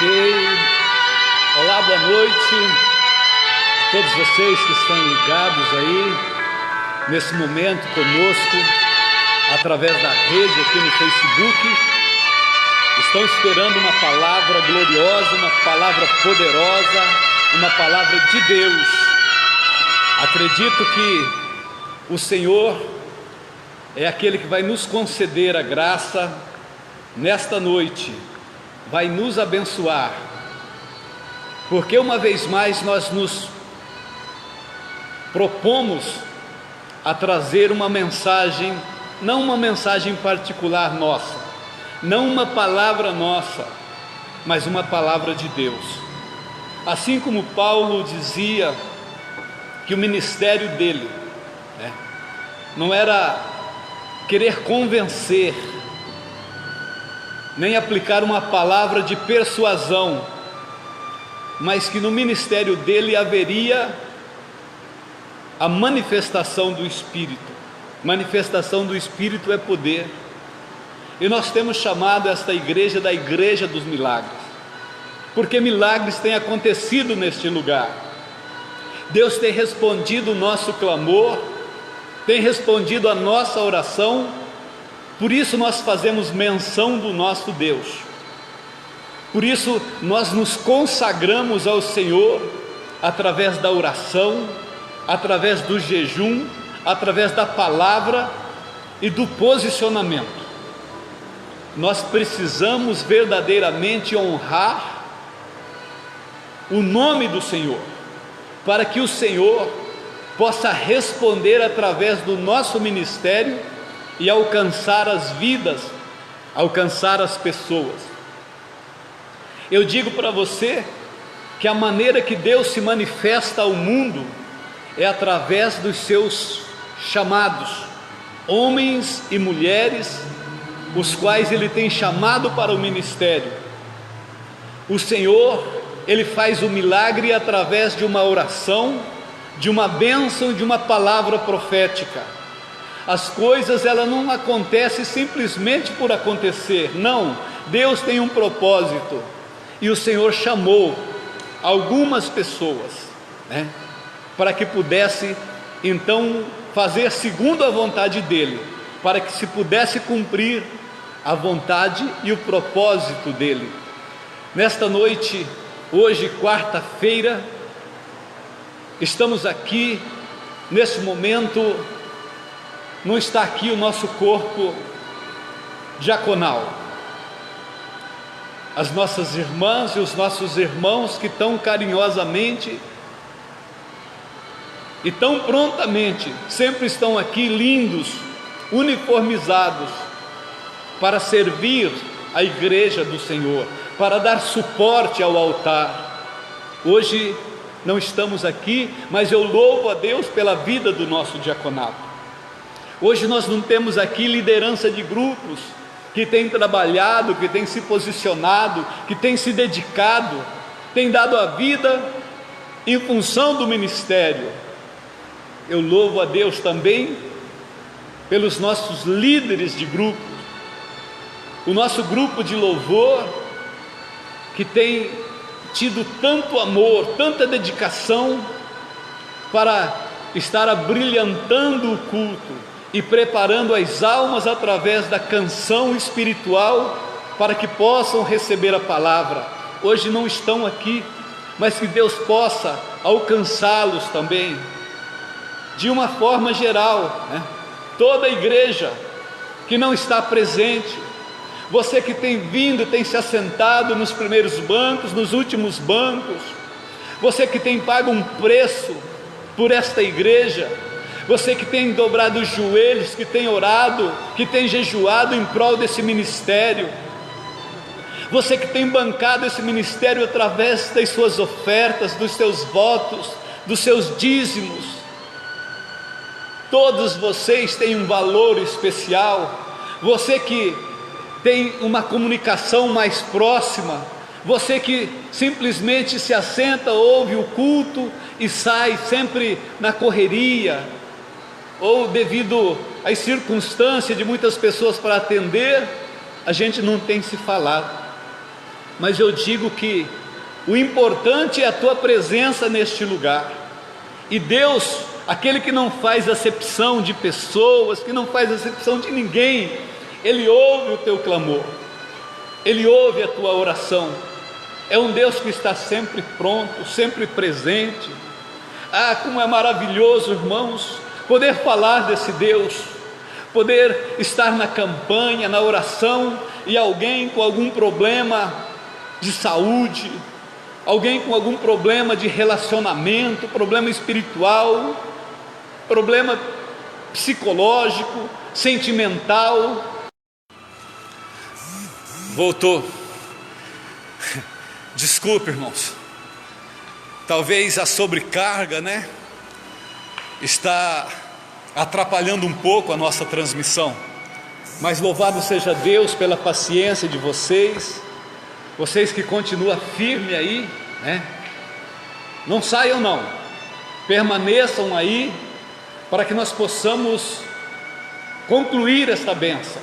Ok. Olá, boa noite a todos vocês que estão ligados aí nesse momento conosco através da rede aqui no Facebook. Estão esperando uma palavra gloriosa, uma palavra poderosa, uma palavra de Deus. Acredito que o Senhor é aquele que vai nos conceder a graça nesta noite, vai nos abençoar, porque uma vez mais nós nos propomos a trazer uma mensagem, não uma mensagem particular nossa, não uma palavra nossa, mas uma palavra de Deus. Assim como Paulo dizia que o ministério dele, não era querer convencer, nem aplicar uma palavra de persuasão, mas que no ministério dele haveria a manifestação do Espírito. Manifestação do Espírito é poder, e nós temos chamado esta igreja da Igreja dos Milagres, porque milagres têm acontecido neste lugar. Deus tem respondido o nosso clamor, tem respondido a nossa oração. Por isso nós fazemos menção do nosso Deus, por isso nós nos consagramos ao Senhor através da oração, através do jejum, através da palavra e do posicionamento. Nós precisamos verdadeiramente honrar o nome do Senhor, para que o Senhor possa responder através do nosso ministério e alcançar as vidas, alcançar as pessoas. Eu digo para você que a maneira que Deus se manifesta ao mundo é através dos seus chamados, homens e mulheres, os quais Ele tem chamado para o ministério. O Senhor, Ele faz o milagre através de uma oração, de uma bênção, de uma palavra profética. As coisas, ela não acontecem simplesmente por acontecer, não. Deus tem um propósito, e o Senhor chamou algumas pessoas, para que pudesse então fazer segundo a vontade dEle, para que se pudesse cumprir a vontade e o propósito dEle. Nesta noite, hoje, quarta-feira, estamos aqui, nesse momento. Não está aqui o nosso corpo diaconal, as nossas irmãs e os nossos irmãos que tão carinhosamente e tão prontamente sempre estão aqui, lindos, uniformizados, para servir a igreja do Senhor, para dar suporte ao altar. Hoje não estamos aqui, mas eu louvo a Deus pela vida do nosso diaconato. Hoje nós não temos aqui liderança de grupos que tem trabalhado, que tem se posicionado, que tem se dedicado, tem dado a vida em função do ministério. Eu louvo a Deus também pelos nossos líderes de grupo, o nosso grupo de louvor, que tem tido tanto amor, tanta dedicação para estar abrilhantando o culto e preparando as almas através da canção espiritual, para que possam receber a palavra. Hoje não estão aqui, mas que Deus possa alcançá-los também, de uma forma geral, toda a igreja que não está presente, você que tem vindo, tem se assentado nos primeiros bancos, nos últimos bancos, você que tem pago um preço por esta igreja, você que tem dobrado os joelhos, que tem orado, que tem jejuado em prol desse ministério, você que tem bancado esse ministério através das suas ofertas, dos seus votos, dos seus dízimos, todos vocês têm um valor especial. Você que tem uma comunicação mais próxima, você que simplesmente se assenta, ouve o culto e sai sempre na correria, ou devido às circunstâncias de muitas pessoas para atender, a gente não tem se falado. mas eu digo que o importante é a tua presença neste lugar. E Deus, aquele que não faz acepção de pessoas, que não faz acepção de ninguém, Ele ouve o teu clamor, Ele ouve a tua oração. É um Deus que está sempre pronto, sempre presente. Ah, como é maravilhoso, irmãos, poder falar desse Deus, poder estar na campanha, na oração, e alguém com algum problema de saúde, alguém com algum problema de relacionamento, problema espiritual, problema psicológico, sentimental. Voltou. Desculpe, irmãos, talvez a sobrecarga, está atrapalhando um pouco a nossa transmissão, mas louvado seja Deus pela paciência de vocês que continuam firme aí, não saiam não, permaneçam aí, para que nós possamos concluir esta bênção.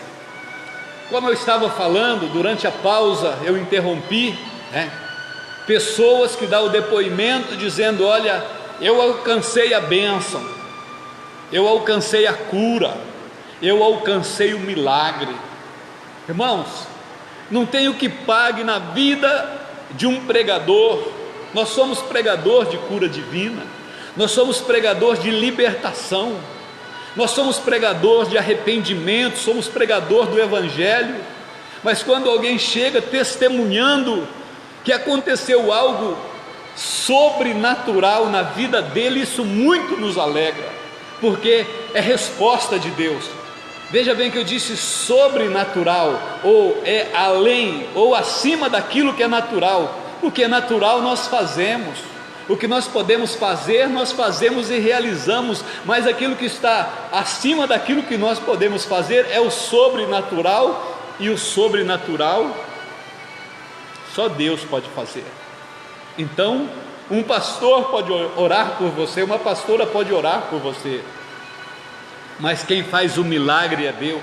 Como eu estava falando, durante a pausa eu interrompi, pessoas que dão o depoimento dizendo: olha, eu alcancei a bênção, eu alcancei a cura, eu alcancei o milagre. Irmãos, não tem o que pague na vida de um pregador. Nós somos pregador de cura divina, nós somos pregador de libertação, nós somos pregador de arrependimento, somos pregador do Evangelho. Mas quando alguém chega testemunhando que aconteceu algo sobrenatural na vida dele, isso muito nos alegra, porque é resposta de Deus. Veja bem que eu disse sobrenatural, ou é além, ou acima daquilo que é natural. O que é natural nós fazemos, o que nós podemos fazer, nós fazemos e realizamos, mas aquilo que está acima daquilo que nós podemos fazer é o sobrenatural, e o sobrenatural só Deus pode fazer. Então, um pastor pode orar por você, uma pastora pode orar por você, mas quem faz o milagre é Deus.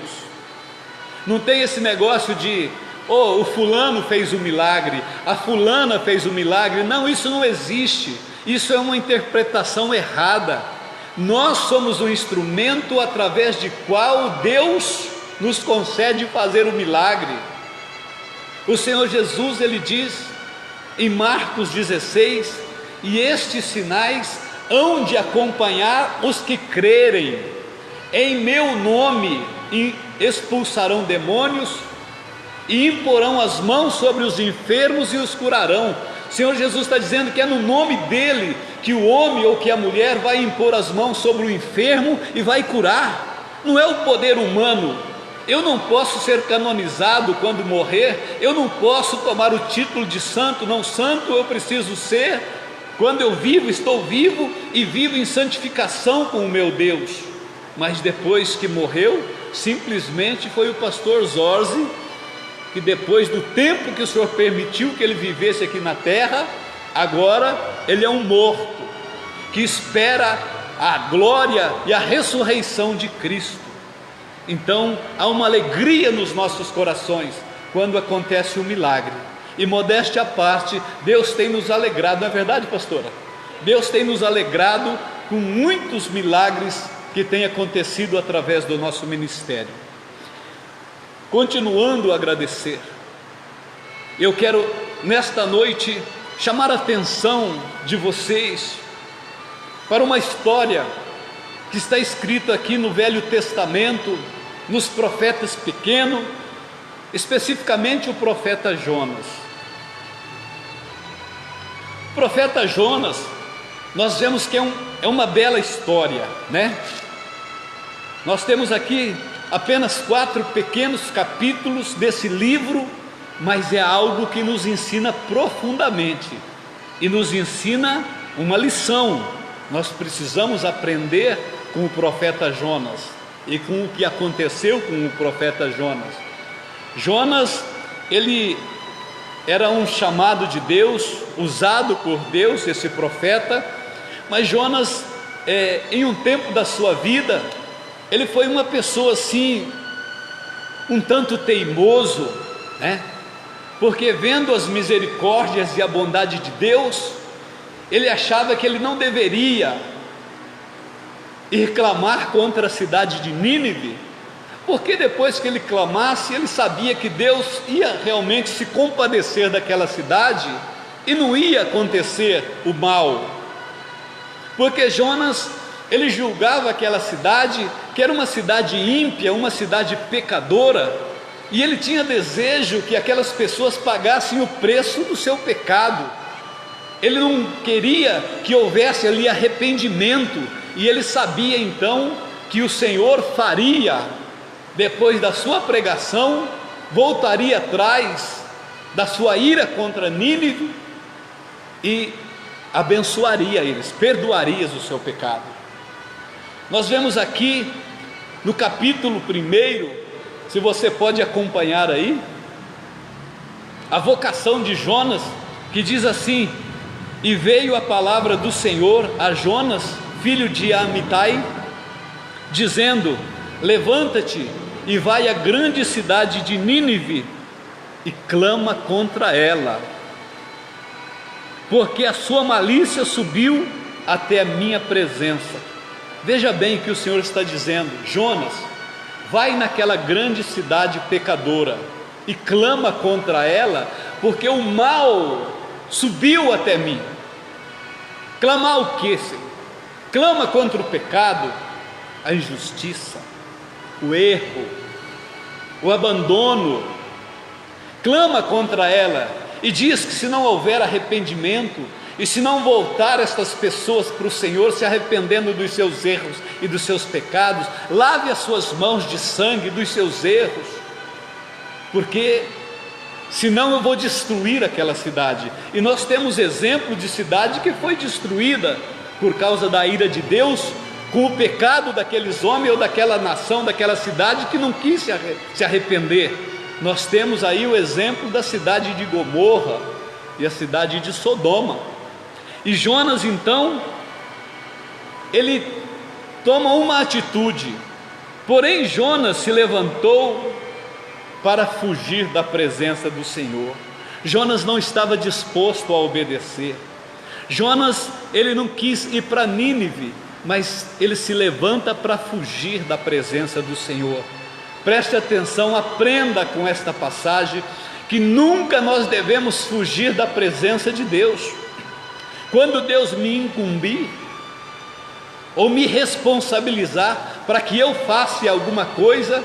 Não tem esse negócio de o fulano fez o milagre, a fulana fez o milagre. Não, isso não existe, isso é uma interpretação errada. Nós somos um instrumento através de qual Deus nos concede fazer o milagre. O Senhor Jesus, Ele diz em Marcos 16: e estes sinais hão de acompanhar os que crerem, em meu nome expulsarão demônios, e imporão as mãos sobre os enfermos e os curarão. O Senhor Jesus está dizendo que é no nome dEle que o homem ou que a mulher vai impor as mãos sobre o enfermo e vai curar. Não é o poder humano. Eu não posso ser canonizado quando morrer, eu não posso tomar o título de santo. Não, santo eu preciso ser quando eu vivo, estou vivo e vivo em santificação com o meu Deus. Mas depois que morreu, simplesmente foi o pastor Zorzi, que depois do tempo que o Senhor permitiu que ele vivesse aqui na terra, agora ele é um morto, que espera a glória e a ressurreição de Cristo. Então há uma alegria nos nossos corações quando acontece um milagre. E modéstia à parte, Deus tem nos alegrado, não é verdade, pastora? Deus tem nos alegrado com muitos milagres que têm acontecido através do nosso ministério. Continuando a agradecer, eu quero nesta noite chamar a atenção de vocês para uma história que está escrita aqui no Velho Testamento, nos profetas pequenos, especificamente o profeta Jonas. O profeta Jonas, nós vemos que é uma bela história, Nós temos aqui apenas 4 pequenos capítulos desse livro, mas é algo que nos ensina profundamente e nos ensina uma lição. Nós precisamos aprender com o profeta Jonas e com o que aconteceu com o profeta Jonas. Jonas, ele era um chamado de Deus, usado por Deus, esse profeta, mas Jonas, em um tempo da sua vida, ele foi uma pessoa assim, um tanto teimoso, porque vendo as misericórdias e a bondade de Deus, ele achava que ele não deveria ir clamar contra a cidade de Nínive, porque depois que ele clamasse, ele sabia que Deus ia realmente se compadecer daquela cidade e não ia acontecer o mal, porque Jonas, ele julgava aquela cidade que era uma cidade ímpia, uma cidade pecadora, e ele tinha desejo que aquelas pessoas pagassem o preço do seu pecado. Ele não queria que houvesse ali arrependimento, e ele sabia então que o Senhor faria, depois da sua pregação, voltaria atrás da sua ira contra Nínive e abençoaria eles, perdoaria o seu pecado. Nós vemos aqui no capítulo 1, se você pode acompanhar aí, a vocação de Jonas, que diz assim: e veio a palavra do Senhor a Jonas, filho de Amitai, dizendo: levanta-te e vai à grande cidade de Nínive e clama contra ela, porque a sua malícia subiu até a minha presença. Veja bem o que o Senhor está dizendo: Jonas, vai naquela grande cidade pecadora e clama contra ela, porque o mal subiu até mim. Clamar o que, Senhor? Clama contra o pecado, a injustiça, o erro, o abandono. Clama contra ela e diz que se não houver arrependimento, e se não voltar estas pessoas para o Senhor, se arrependendo dos seus erros e dos seus pecados, lave as suas mãos de sangue dos seus erros, porque senão eu vou destruir aquela cidade. E nós temos exemplo de cidade que foi destruída por causa da ira de Deus, com o pecado daqueles homens ou daquela nação, daquela cidade que não quis se arrepender. Nós temos aí o exemplo da cidade de Gomorra e a cidade de Sodoma. E Jonas então, ele toma uma atitude, porém Jonas se levantou para fugir da presença do Senhor. Jonas não estava disposto a obedecer. Jonas, ele não quis ir para Nínive, mas ele se levanta para fugir da presença do Senhor. Preste atenção, aprenda com esta passagem que nunca nós devemos fugir da presença de Deus. Quando Deus me incumbir ou me responsabilizar para que eu faça alguma coisa,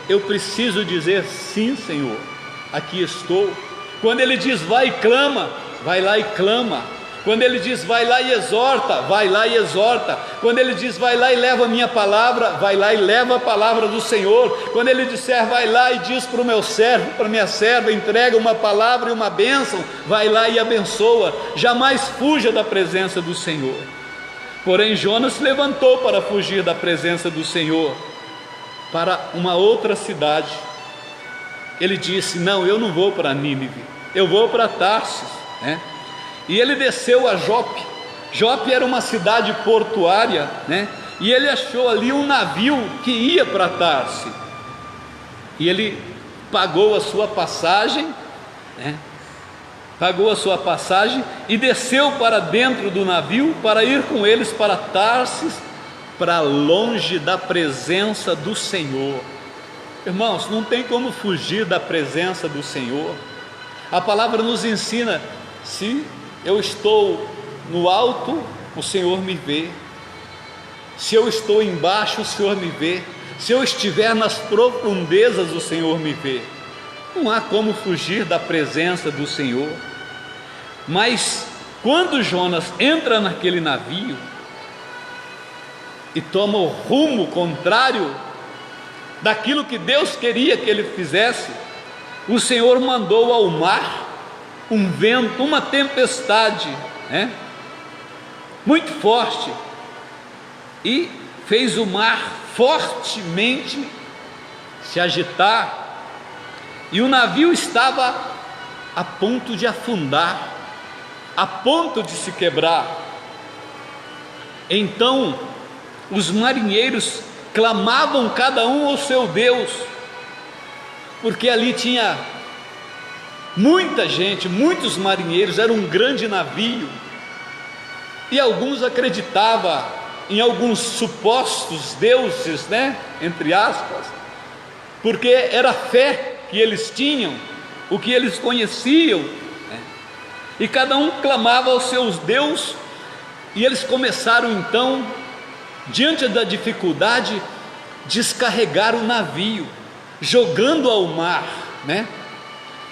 eu preciso dizer: sim, Senhor, aqui estou. Quando Ele diz vai e clama, vai lá e clama. Quando Ele diz vai lá e exorta, vai lá e exorta. Quando Ele diz vai lá e leva a minha palavra, vai lá e leva a palavra do Senhor. Quando Ele disser vai lá e diz para o meu servo, para a minha serva, entrega uma palavra e uma bênção, vai lá e abençoa. Jamais fuja da presença do Senhor. Porém Jonas se levantou para fugir da presença do Senhor, para uma outra cidade. Ele disse: não, eu não vou para Nínive, eu vou para Tarsis, né? E ele desceu a Jope. Jope era uma cidade portuária, né? E ele achou ali um navio que ia para Tarsis, e ele pagou a sua passagem, né? Pagou a sua passagem e desceu para dentro do navio para ir com eles para Tarsis, para longe da presença do Senhor. Irmãos, não tem como fugir da presença do Senhor. A palavra nos ensina: se eu estou no alto, o Senhor me vê. Se eu estou embaixo, o Senhor me vê. Se eu estiver nas profundezas, o Senhor me vê. Não há como fugir da presença do Senhor. Mas quando Jonas entra naquele navio e toma o rumo contrário daquilo que Deus queria que ele fizesse, o Senhor mandou ao mar um vento, uma tempestade, né? Muito forte, e fez o mar fortemente se agitar, e o navio estava a ponto de afundar, a ponto de se quebrar. Então os marinheiros clamavam cada um ao seu Deus, porque ali tinha muita gente, muitos marinheiros, era um grande navio, e alguns acreditavam em alguns supostos deuses, né, entre aspas, porque era a fé que eles tinham, o que eles conheciam, né? E cada um clamava aos seus deuses, e eles começaram então, diante da dificuldade, descarregar o navio, jogando ao mar, né?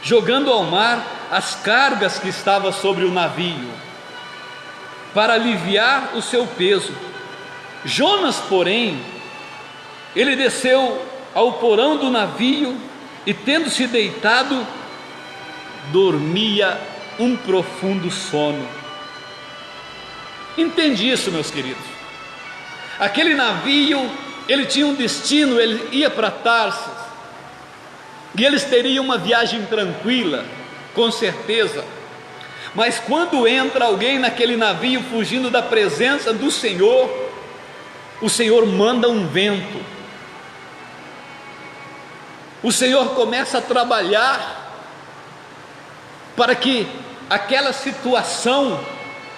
Jogando ao mar as cargas que estavam sobre o navio, para aliviar o seu peso. Jonas, porém, ele desceu ao porão do navio e, tendo se deitado, dormia um profundo sono. Entende isso, meus queridos? Aquele navio, ele tinha um destino, ele ia para Tarsis, e eles teriam uma viagem tranquila, com certeza. Mas quando entra alguém naquele navio fugindo da presença do Senhor, o Senhor manda um vento, o Senhor começa a trabalhar para que aquela situação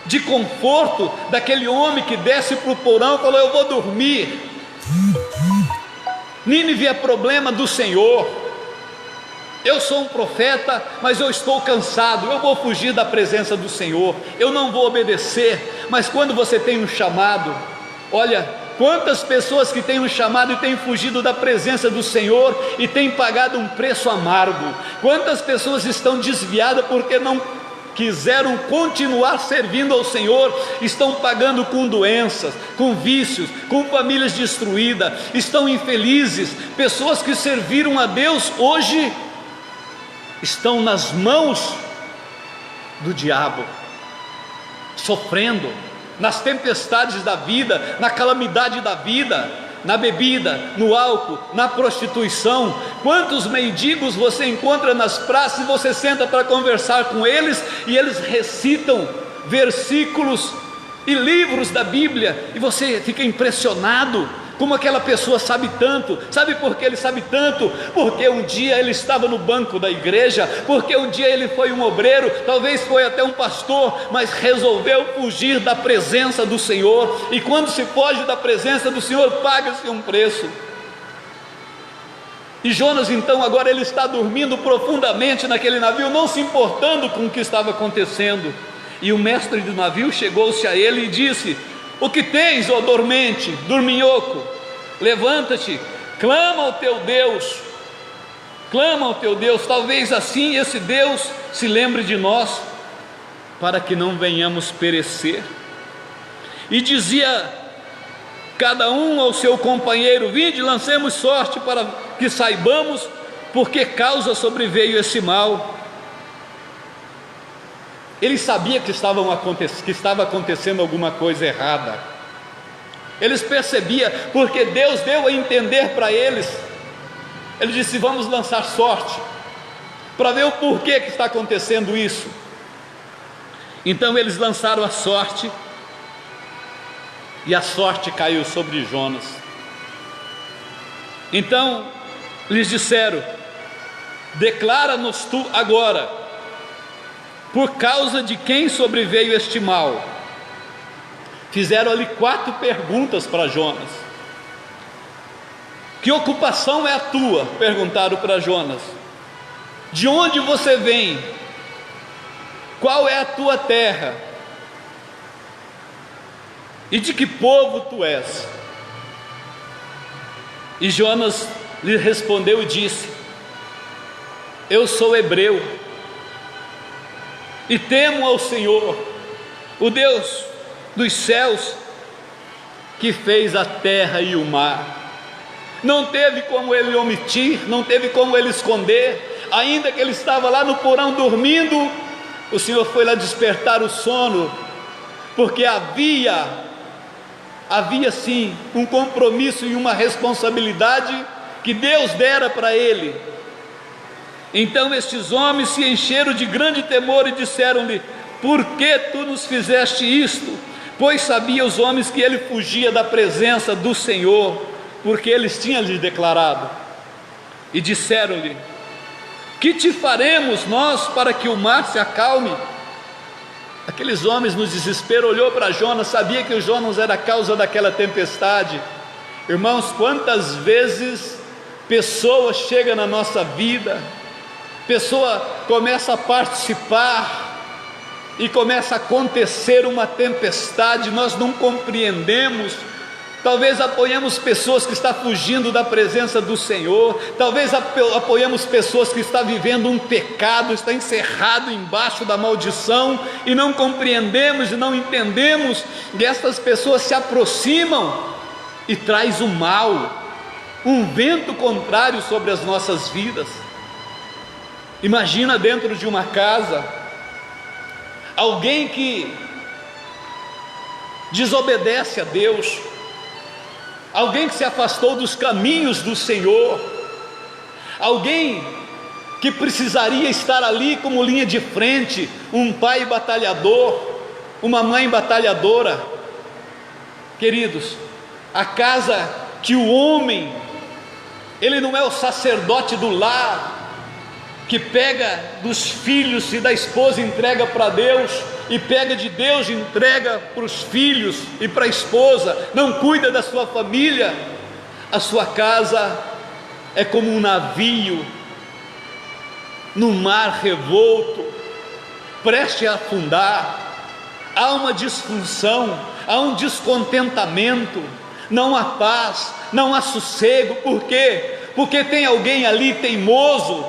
de conforto daquele homem que desce para o porão e falou: eu vou dormir. Nínive é problema do Senhor. Eu sou um profeta, mas eu estou cansado, eu vou fugir da presença do Senhor, eu não vou obedecer. Mas quando você tem um chamado, olha, quantas pessoas que têm um chamado e têm fugido da presença do Senhor e têm pagado um preço amargo. Quantas pessoas estão desviadas porque não quiseram continuar servindo ao Senhor, estão pagando com doenças, com vícios, com famílias destruídas, estão infelizes. Pessoas que serviram a Deus hoje estão nas mãos do diabo, sofrendo nas tempestades da vida, na calamidade da vida, na bebida, no álcool, na prostituição. Quantos mendigos você encontra nas praças e você senta para conversar com eles e eles recitam versículos e livros da Bíblia e você fica impressionado como aquela pessoa sabe tanto. Sabe por que ele sabe tanto? Porque um dia ele estava no banco da igreja, porque um dia ele foi um obreiro, talvez foi até um pastor, mas resolveu fugir da presença do Senhor. E quando se foge da presença do Senhor, paga-se um preço. E Jonas então agora ele está dormindo profundamente naquele navio, não se importando com o que estava acontecendo. E o mestre do navio chegou-se a ele e disse: o que tens, ó dormente, dorminhoco? Levanta-te, clama ao teu Deus, clama ao teu Deus, talvez assim esse Deus se lembre de nós, para que não venhamos perecer. E dizia cada um ao seu companheiro: vinde, lancemos sorte para que saibamos por que causa sobreveio esse mal. Ele sabia que estava acontecendo alguma coisa errada. Eles percebiam, porque Deus deu a entender para eles. Ele disse: vamos lançar sorte, para ver o porquê que está acontecendo isso. Então eles lançaram a sorte, e a sorte caiu sobre Jonas. Então lhes disseram: declara-nos tu agora, por causa de quem sobreveio este mal. Fizeram ali 4 perguntas para Jonas. Que ocupação é a tua? Perguntaram para Jonas. De onde você vem? Qual é a tua terra? E de que povo tu és? E Jonas lhe respondeu e disse: eu sou hebreu, e temo ao Senhor, o Deus dos céus, que fez a terra e o mar. Não teve como ele omitir, não teve como ele esconder. Ainda que ele estava lá no porão dormindo, o Senhor foi lá despertar o sono, porque havia sim um compromisso e uma responsabilidade que Deus dera para ele. Então estes homens se encheram de grande temor e disseram-lhe: por que tu nos fizeste isto? Pois sabia os homens que ele fugia da presença do Senhor, porque eles tinham lhe declarado. E disseram-lhe: Que te faremos nós para que o mar se acalme? Aqueles homens no desespero olhou para Jonas, sabia que o Jonas era a causa daquela tempestade. Irmãos, quantas vezes pessoas chegam na nossa vida, pessoa começa a participar e começa a acontecer uma tempestade, nós não compreendemos. Talvez apoiemos pessoas que estão fugindo da presença do Senhor, talvez apoiemos pessoas que estão vivendo um pecado, está encerrado embaixo da maldição, e não compreendemos e não entendemos, e estas pessoas se aproximam e traz o mal, um vento contrário sobre as nossas vidas. Imagina dentro de uma casa, alguém que desobedece a Deus, alguém que se afastou dos caminhos do Senhor, alguém que precisaria estar ali como linha de frente, um pai batalhador, uma mãe batalhadora. Queridos, a casa que o homem, ele não é o sacerdote do lar, que pega dos filhos e da esposa e entrega para Deus, e pega de Deus e entrega para os filhos e para a esposa, não cuida da sua família. A sua casa é como um navio no mar revolto, prestes a afundar. Há uma disfunção, há um descontentamento, não há paz, não há sossego. Por quê? Porque tem alguém ali teimoso,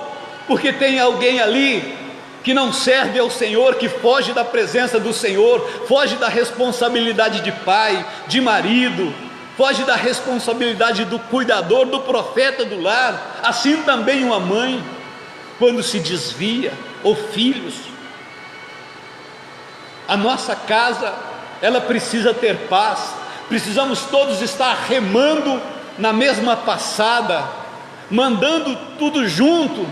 porque tem alguém ali que não serve ao Senhor, que foge da presença do Senhor, foge da responsabilidade de pai, de marido, foge da responsabilidade do cuidador, do profeta do lar. Assim também uma mãe, quando se desvia, ou filhos. A nossa casa, ela precisa ter paz, precisamos todos estar remando na mesma passada, mandando tudo junto,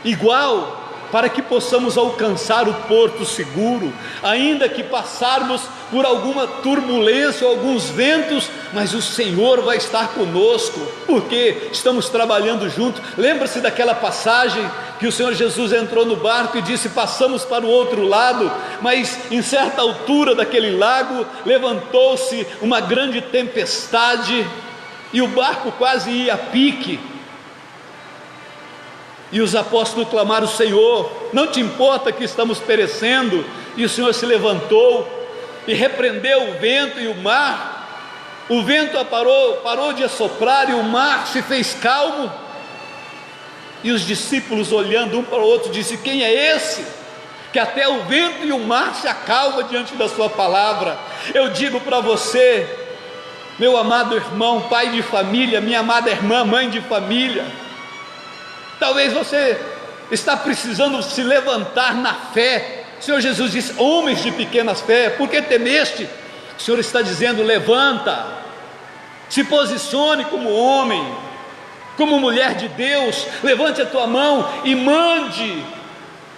igual, para que possamos alcançar o porto seguro, ainda que passarmos por alguma turbulência ou alguns ventos, mas o Senhor vai estar conosco, porque estamos trabalhando juntos. Lembra-se daquela passagem que o Senhor Jesus entrou no barco e disse: passamos para o outro lado, mas em certa altura daquele lago levantou-se uma grande tempestade e o barco quase ia a pique. E os apóstolos clamaram: Senhor, não te importa que estamos perecendo? E o Senhor se levantou e repreendeu o vento e o mar. O vento parou de assoprar e o mar se fez calmo. E os discípulos, olhando um para o outro, disse: quem é esse que até o vento e o mar se acalma diante da sua palavra? Eu digo para você, meu amado irmão, pai de família, minha amada irmã, mãe de família, talvez você está precisando se levantar na fé. O Senhor Jesus disse: homens de pequenas fé, por que temeste? O Senhor está dizendo: levanta, se posicione como homem, como mulher de Deus, levante a tua mão e mande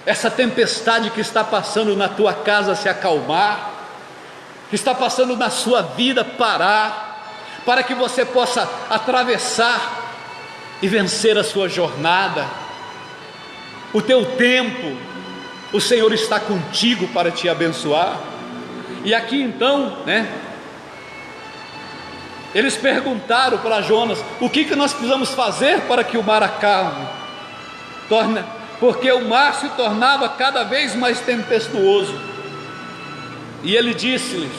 essa tempestade que está passando na tua casa se acalmar, que está passando na sua vida parar, para que você possa atravessar e vencer a sua jornada. O teu tempo, o Senhor está contigo para te abençoar. E aqui então, eles perguntaram para Jonas: o que nós precisamos fazer para que o mar acalme? Porque o mar se tornava cada vez mais tempestuoso. E ele disse-lhes,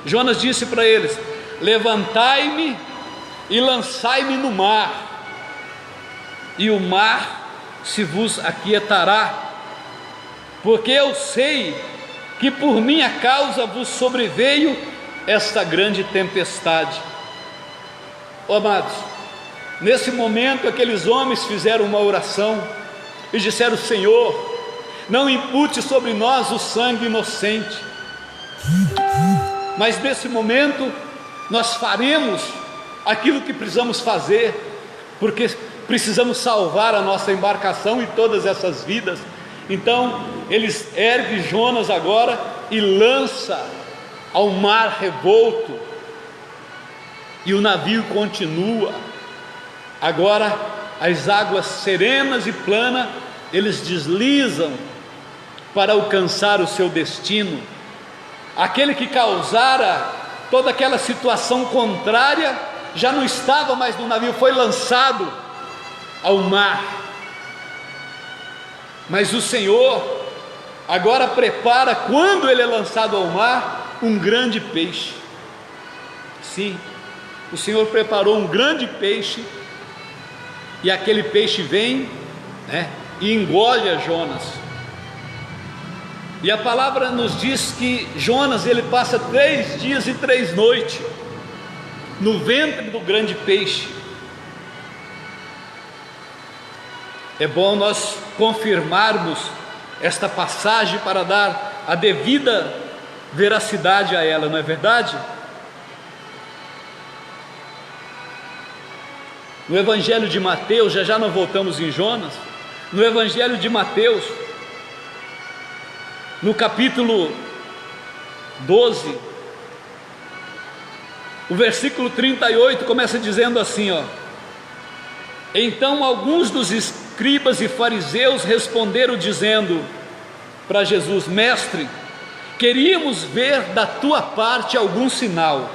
Jonas disse para eles: levantai-me e lançai-me no mar, e o mar se vos aquietará, porque eu sei que por minha causa vos sobreveio esta grande tempestade. Oh, amados, nesse momento aqueles homens fizeram uma oração e disseram: Senhor, não impute sobre nós o sangue inocente. Mas nesse momento nós faremos aquilo que precisamos fazer, porque precisamos salvar a nossa embarcação e todas essas vidas. Então eles erguem Jonas agora e lança ao mar revolto, e o navio continua. Agora as águas serenas e planas eles deslizam para alcançar o seu destino. Aquele que causara toda aquela situação contrária já não estava mais no navio, foi lançado ao mar. Mas o Senhor agora prepara, quando ele é lançado ao mar, um grande peixe. Sim, o Senhor preparou um grande peixe, e aquele peixe vem, e engole a Jonas. E a palavra nos diz que Jonas, ele passa 3 dias e 3 noites no ventre do grande peixe. É bom nós confirmarmos esta passagem para dar a devida veracidade a ela, não é verdade? No Evangelho de Mateus, já não voltamos em Jonas, no Evangelho de Mateus, no capítulo 12, o versículo 38 começa dizendo assim, então alguns dos escribas e fariseus responderam dizendo para Jesus: mestre, queríamos ver da tua parte algum sinal.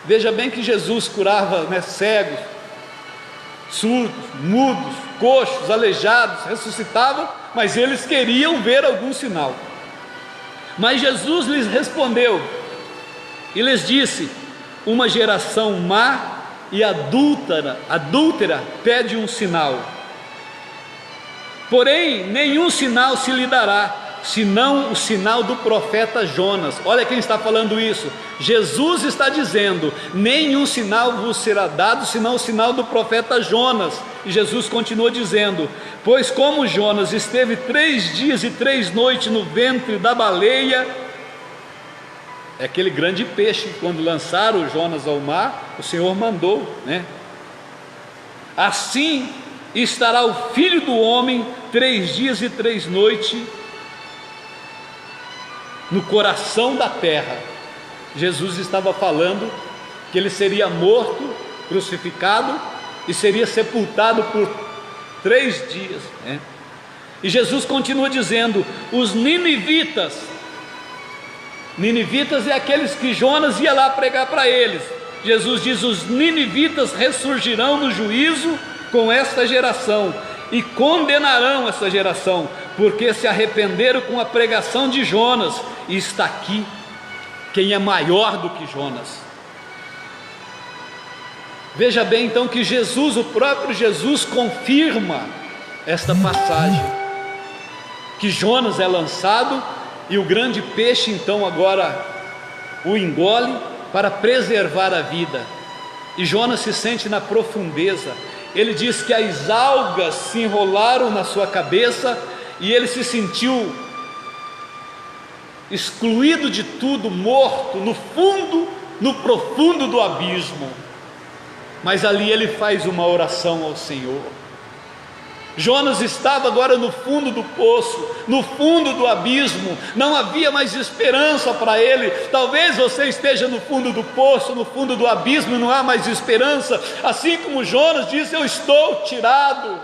Veja bem que Jesus curava cegos, surdos, mudos, coxos, aleijados, ressuscitava, mas eles queriam ver algum sinal. Mas Jesus lhes respondeu e lhes disse: uma geração má e adúltera pede um sinal, porém nenhum sinal se lhe dará, senão o sinal do profeta Jonas. Olha quem está falando isso, Jesus está dizendo: nenhum sinal vos será dado, senão o sinal do profeta Jonas. E Jesus continua dizendo: pois como Jonas esteve 3 dias e 3 noites no ventre da baleia, é aquele grande peixe, quando lançaram Jonas ao mar, o Senhor mandou, assim estará o Filho do Homem 3 dias e 3 noites no coração da terra. Jesus estava falando que ele seria morto, crucificado e seria sepultado por 3 dias, E Jesus continua dizendo: os ninivitas é aqueles que Jonas ia lá pregar para eles. Jesus diz: os ninivitas ressurgirão no juízo com esta geração e condenarão essa geração, porque se arrependeram com a pregação de Jonas, e está aqui quem é maior do que Jonas. Veja bem então que Jesus, o próprio Jesus, confirma esta passagem, que Jonas é lançado e o grande peixe então agora o engole para preservar a vida, e Jonas se sente na profundeza. Ele diz que as algas se enrolaram na sua cabeça e ele se sentiu excluído de tudo, morto no profundo do abismo. Mas ali ele faz uma oração ao Senhor. Jonas estava agora no fundo do poço, no fundo do abismo, não havia mais esperança para ele. Talvez você esteja no fundo do poço, no fundo do abismo, e não há mais esperança, assim como Jonas disse: eu estou tirado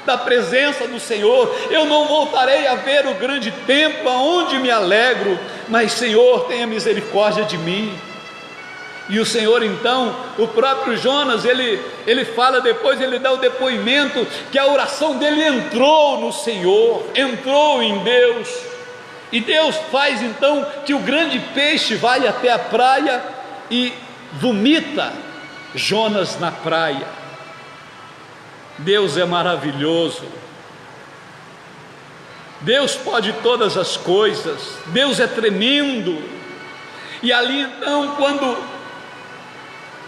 da presença do Senhor, eu não voltarei a ver o grande templo aonde me alegro, mas Senhor, tenha misericórdia de mim. E o Senhor então, o próprio Jonas, ele fala depois, ele dá o depoimento que a oração dele entrou no Senhor, entrou em Deus, e Deus faz então que o grande peixe vai até a praia e vomita Jonas na praia. Deus é maravilhoso, Deus pode todas as coisas, Deus é tremendo. E ali então, quando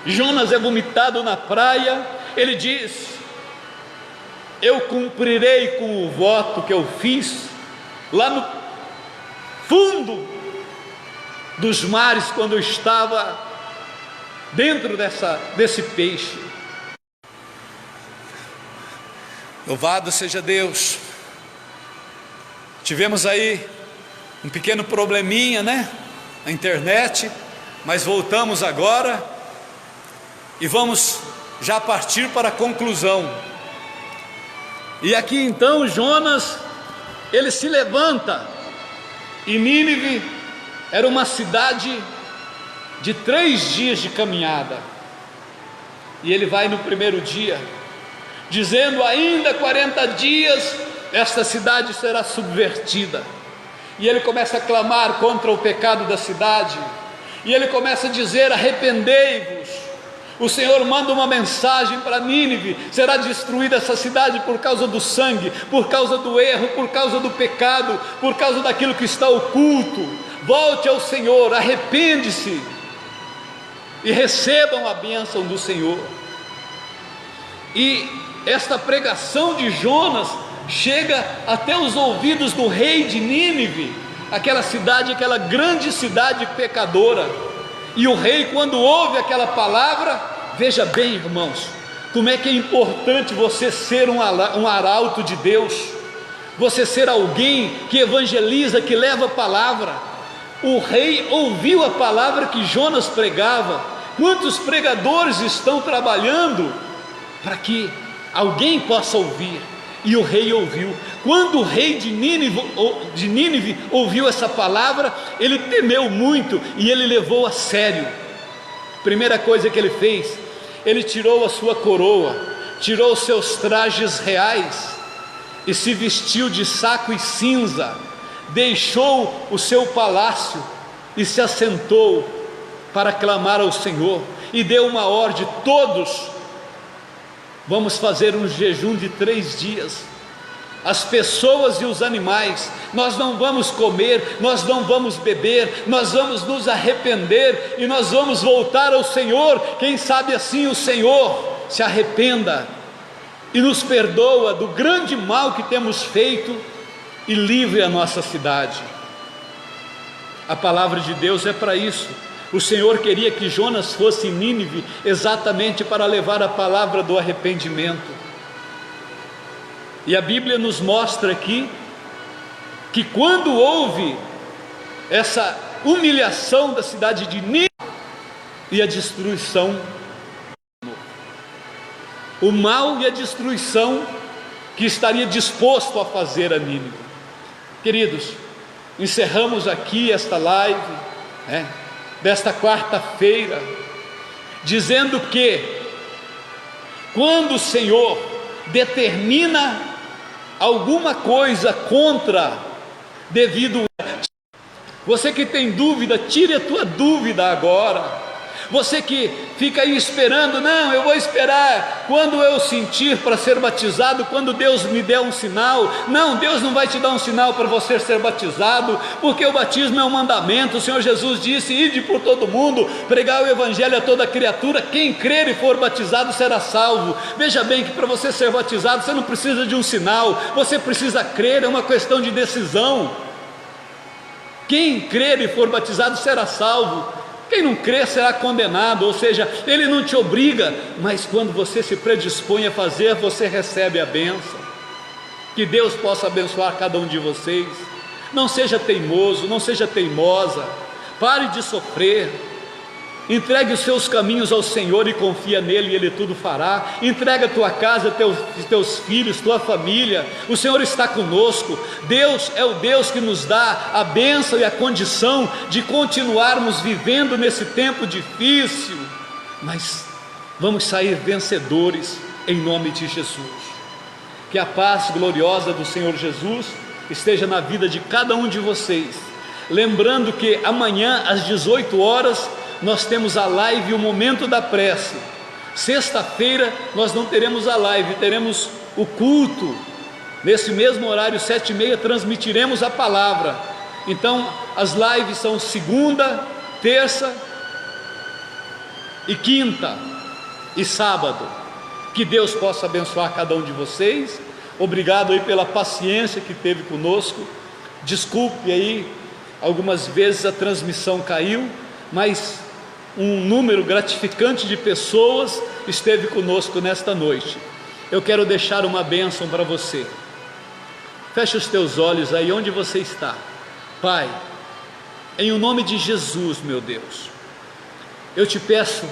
Jonas é vomitado na praia, ele diz: eu cumprirei com o voto que eu fiz lá no fundo dos mares, quando eu estava dentro desse peixe. Louvado seja Deus. Tivemos aí um pequeno probleminha, na internet, mas voltamos agora e vamos já partir para a conclusão. E aqui então Jonas, ele se levanta, e Nínive era uma cidade de 3 dias de caminhada, e ele vai no primeiro dia, dizendo: ainda 40 dias esta cidade será subvertida. E ele começa a clamar contra o pecado da cidade, e ele começa a dizer: arrependei-vos. O Senhor manda uma mensagem para Nínive: será destruída essa cidade por causa do sangue, por causa do erro, por causa do pecado, por causa daquilo que está oculto. Volte ao Senhor, arrepende-se e recebam a bênção do Senhor. E esta pregação de Jonas chega até os ouvidos do rei de Nínive, aquela cidade, aquela grande cidade pecadora. E o rei, quando ouve aquela palavra, veja bem, irmãos, como é que é importante você ser um arauto de Deus, você ser alguém que evangeliza, que leva a palavra. O rei ouviu a palavra que Jonas pregava. Quantos pregadores estão trabalhando para que alguém possa ouvir? E o rei ouviu. Quando o rei de Nínive ouviu essa palavra, ele temeu muito e ele levou a sério. Primeira coisa que ele fez, ele tirou a sua coroa, tirou os seus trajes reais e se vestiu de saco e cinza, deixou o seu palácio e se assentou para clamar ao Senhor, e deu uma ordem: todos vamos fazer um jejum de 3 dias, as pessoas e os animais, nós não vamos comer, nós não vamos beber, nós vamos nos arrepender e nós vamos voltar ao Senhor. Quem sabe assim o Senhor se arrependa e nos perdoa do grande mal que temos feito e livre a nossa cidade. A palavra de Deus é para isso. O Senhor queria que Jonas fosse em Nínive exatamente para levar a palavra do arrependimento. E a Bíblia nos mostra aqui que quando houve essa humilhação da cidade de Nínive e a destruição, o mal e a destruição que estaria disposto a fazer a Nínive. Queridos, encerramos aqui esta live, desta quarta-feira, dizendo que quando o Senhor determina alguma coisa contra, devido, você que tem dúvida, tire a tua dúvida agora. Você que fica aí esperando: não, eu vou esperar quando eu sentir para ser batizado, quando Deus me der um sinal. Não, Deus não vai te dar um sinal para você ser batizado, porque o batismo é um mandamento. O Senhor Jesus disse: ide por todo mundo, pregar o evangelho a toda criatura, quem crer e for batizado será salvo. Veja bem que para você ser batizado, você não precisa de um sinal, você precisa crer, é uma questão de decisão. Quem crer e for batizado será salvo, quem não crer será condenado. Ou seja, ele não te obriga, mas quando você se predispõe a fazer, você recebe a bênção. Que Deus possa abençoar cada um de vocês. Não seja teimoso, não seja teimosa, pare de sofrer, entregue os seus caminhos ao Senhor e confia nele, e ele tudo fará. Entrega a tua casa, teus filhos, tua família. O Senhor está conosco. Deus é o Deus que nos dá a bênção e a condição de continuarmos vivendo nesse tempo difícil, mas vamos sair vencedores em nome de Jesus. Que a paz gloriosa do Senhor Jesus esteja na vida de cada um de vocês. Lembrando que amanhã às 18 horas nós temos a live, o momento da prece. Sexta-feira nós não teremos a live, teremos o culto. Nesse mesmo horário, 7h30, transmitiremos a palavra. Então as lives são segunda, terça e quinta e sábado. Que Deus possa abençoar cada um de vocês. Obrigado aí pela paciência que teve conosco. Desculpe aí, algumas vezes a transmissão caiu, mas um número gratificante de pessoas esteve conosco nesta noite. Eu quero deixar uma bênção para você. Feche os teus olhos aí onde você está. Pai, em o nome de Jesus, meu Deus, eu te peço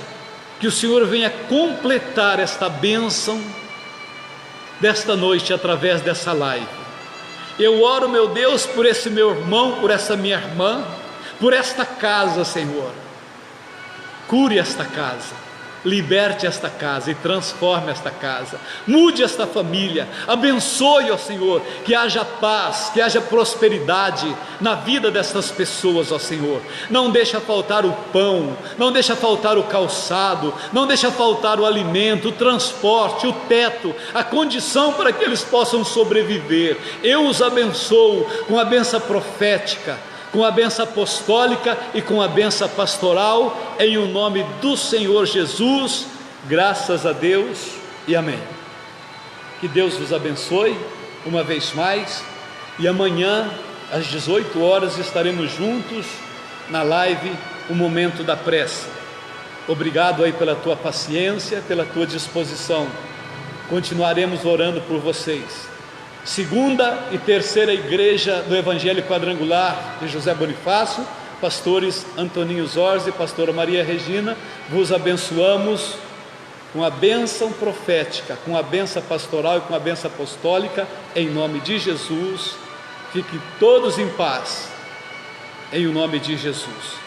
que o Senhor venha completar esta bênção desta noite através dessa live. Eu oro, meu Deus, por esse meu irmão, por essa minha irmã, por esta casa, Senhor. Cure esta casa, liberte esta casa e transforme esta casa, mude esta família, abençoe, ó Senhor, que haja paz, que haja prosperidade na vida destas pessoas, ó Senhor. Não deixa faltar o pão, não deixa faltar o calçado, não deixa faltar o alimento, o transporte, o teto, a condição para que eles possam sobreviver. Eu os abençoo com a bênção profética, com a bênção apostólica e com a bênção pastoral, em o nome do Senhor Jesus, graças a Deus e amém. Que Deus vos abençoe uma vez mais, e amanhã às 18 horas estaremos juntos na live O Momento da Prece. Obrigado aí pela tua paciência, pela tua disposição. Continuaremos orando por vocês. Segunda e terceira igreja do Evangelho Quadrangular de José Bonifácio, pastores Antoninho Zorzi e pastora Maria Regina, vos abençoamos com a bênção profética, com a bênção pastoral e com a bênção apostólica, em nome de Jesus. Fiquem todos em paz, em o nome de Jesus.